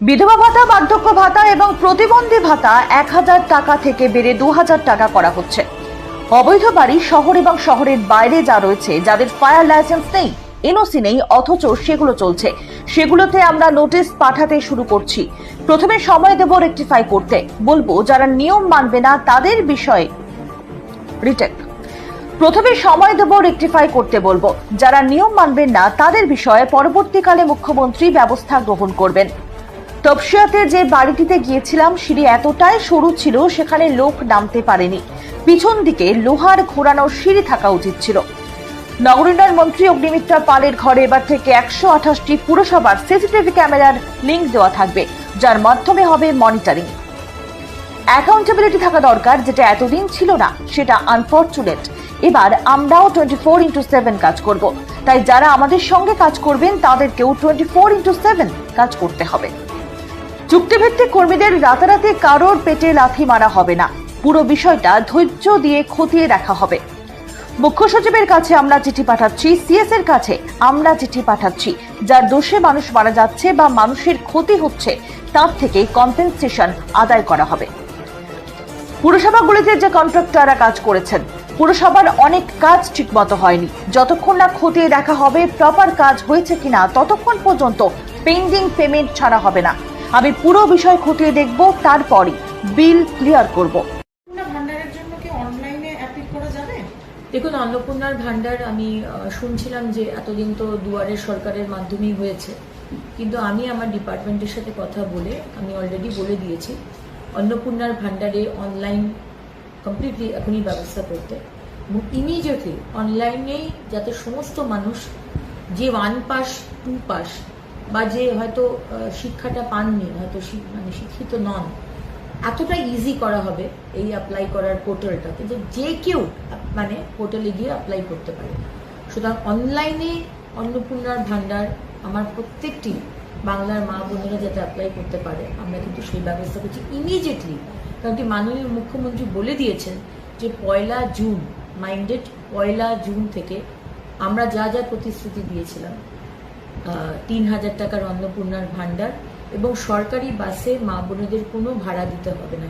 বিধবা ভাতা, বার্ধক্য ভাতা এবং প্রতিবন্ধী ভাতা 1000 টাকা থেকে বেড়ে 2000 টাকা করা হচ্ছে। অবৈধ বাড়ি শহর এবং শহরের বাইরে যা রয়েছে, যাদের ফায়ার লাইসেন্স নেই, এনওসি নেই, অথচ সেগুলো চলছে, সেগুলোতে আমরা নোটিশ পাঠাতে শুরু করছি। প্রথমে সময় দেব রেকটিফাই করতে, বলবো যারা নিয়ম মানবে না তাদের বিষয়ে রিটেক। প্রথমে সময় দেব রেকটিফাই করতে বলবো, যারা নিয়ম মানবেন না তাদের বিষয়ে পরবর্তীকালে মুখ্যমন্ত্রী ব্যবস্থা গ্রহণ করবেন। তপসিয়াতে যে বাড়িটিতে গিয়েছিলাম, সিঁড়ি এতটাই সরু ছিল সেখানে লোক নামতে পারেনি। পিছন দিকে লোহার ঘোরানো সিঁড়ি থাকা উচিত ছিল। নগরোন্নয়ন মন্ত্রী অগ্নিমিত্রা পালের ঘরে এবার থেকে 128টি পুরসভার সিসিটিভি ক্যামেরার লিঙ্ক দেওয়া থাকবে, যার মাধ্যমে হবে মনিটরিং। অ্যাকাউন্টেবিলিটি থাকা দরকার, যেটা এতদিন ছিল না, সেটা আনফরচুনেট। এবার আমরাও 24x7 কাজ করব, তাই যারা আমাদের সঙ্গে কাজ করবেন তাদেরকেও 24x7 কাজ করতে হবে। চুক্তিভিত্তিক কর্মীদের রাতারাতি কারোর পেটে লাথি মারা হবে না, পুরো বিষয়টা ধৈর্য দিয়ে খতিয়ে দেখা হবে। মুখ্য সচিবের কাছে আমরা চিঠি পাঠাচ্ছি, সিএস এর কাছে আমরা চিঠি পাঠাচ্ছি, যার দোষে মানুষ মারা যাচ্ছে বা মানুষের ক্ষতি হচ্ছে তার থেকে কম্পেনসেশন আদায় করা হবে। পুরসভাগুলিতে যে কন্ট্রাক্টররা কাজ করেছেন, পুরসভার অনেক কাজ ঠিকমতো হয়নি। যতক্ষণ না খতিয়ে দেখা হবে প্রপার কাজ হয়েছে কিনা, ততক্ষণ পর্যন্ত পেন্ডিং পেমেন্ট ছাড়া হবে না। আমি পুরো বিষয় খতিয়ে দেখব, তারপরই বিল ক্লিয়ার করব। ভান্ডারের জন্য কি অনলাইনে অ্যাপ্লাই করা যাবে? দেখুন, অন্নপূর্ণার ভান্ডার আমি শুনছিলাম যে এতদিন তো দুয়ারের সরকারের মাধ্যমেই হয়েছে, কিন্তু আমি আমার ডিপার্টমেন্টের সাথে কথা বলে আমি অলরেডি বলে দিয়েছি অন্নপূর্ণার ভান্ডারে অনলাইন কমপ্লিটলি এখনই ব্যবস্থা করতে, এবং ইমিডিয়েটলি অনলাইনেই যাতে সমস্ত মানুষ যে 1 পাস 2 পাস বা যে হয়তো শিক্ষাটা পাননি, হয়তো মানে শিক্ষিত নন, এতটা ইজি করা হবে এই অ্যাপ্লাই করার পোর্টালটাকে, যে কেউ মানে পোর্টালে গিয়ে অ্যাপ্লাই করতে পারে। সুতরাং অনলাইনে অন্নপূর্ণার ভান্ডার আমার প্রত্যেকটি বাংলার মা বোনেরা যাতে অ্যাপ্লাই করতে পারে, আমরা কিন্তু সেই ব্যবস্থা করছি ইমিডিয়েটলি। কারণ কি মাননীয় মুখ্যমন্ত্রী বলে দিয়েছেন যে 1 জুন, মাইন্ডেড 1 জুন থেকে আমরা যা যা প্রতিশ্রুতি দিয়েছিলাম, 3000 টাকার অন্নপূর্ণার ভান্ডার এবং সরকারি বাসে মা বোনেদের কোনো ভাড়া দিতে হবে না।